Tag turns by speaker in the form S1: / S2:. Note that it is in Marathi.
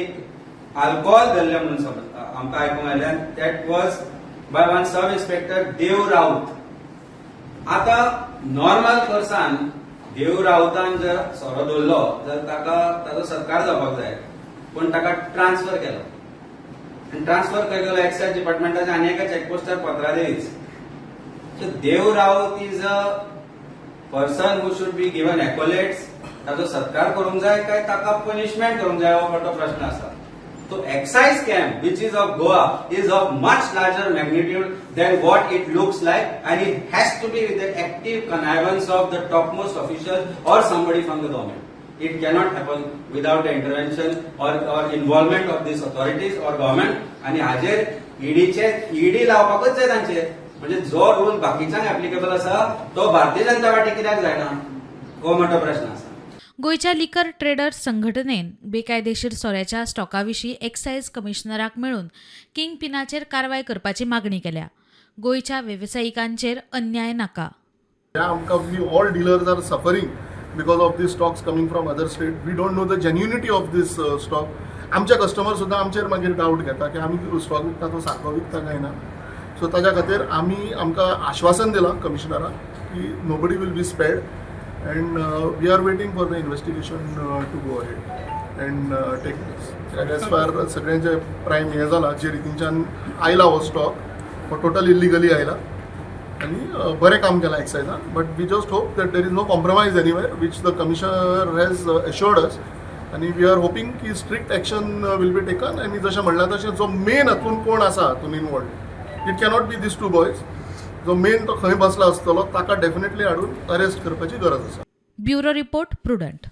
S1: एक अल्कोहोल धरले म्हणून आमकां आयकूंक आयलें. That was by one sub inspector Dev Raut. आता नॉर्मल पर्सन देव राऊतान जर सोरो दवरलो जाल्यार ताका ताचो सत्कार जावपाक जाय, पूण ताका ट्रान्सफर केलो. आनी ट्रान्सफर खंय केलो? एक्सायज डिपार्टमेंटाच्या आनी एका चॅकपोस्टार पत्रादेवीच. So Dev Raut is a person who should be given accolades. ताचो सत्कार करूंक जाय काय ताका पनिशमेंट करूंक जाय, हो मोठो प्रश्न आसा. So excise camp, which is of Goa, is of much larger magnitude than what it looks like, and it has to be with the active connivance of the topmost official or somebody from the government. It cannot happen without the intervention or involvement of these authorities or government. आणि हाजेर ईडी लावपाकच जाय तांचेर. म्हणजे जो रूल बाकीच्यांक ऍप्लिकेबल आसा तो भारतीय जनता पार्टी कित्याक जायना, हो मोठो प्रश्न आसा.
S2: गोयच्या लिकर ट्रेडर्स संघटनेन बेकायदेशीर सोऱ्याच्या स्टॉकाविशीं एक्सायज कमिशनराक मेळून किंग पिनाचेर कारवाय करपाची मागणी केल्या. गोयच्या वेवसायिकांचेर अन्याय नाका.
S3: आमकां we all dealers are suffering because of these stocks coming from other state. We don't know the genuinity of these stock. आमचे कस्टमर सुद्दां आमचेर मागीर डावट घेता की आमी स्टॉक विकता तो सारको विकता काय ना. सो ताच्या खातीर आमकां आश्वासन दिलां कमिशनराक की नोबडी वील बी स्पेड. And we are waiting for the investigation to go ahead and take place. And as far सगळ्यांचे प्रायम हे जाला जे रितींच्यान आयला हो स्टॉक, हो टोटल इलिगली आयला आणि बरें काम केलां एक्सायजान. But we just hope that there is no compromise anywhere which the commissioner has assured us. आणि वी आर होपिंग की strict action will be taken. आणि जशें म्हणलां तशें जो मेन हातून कोण आसा हातून involved, it cannot be these two boys. जो मेन तो खंय बसला आसतलो ताका डेफिनेटली हाडून अरेस्ट करपाची गरज आसा.
S2: Bureau report prudent.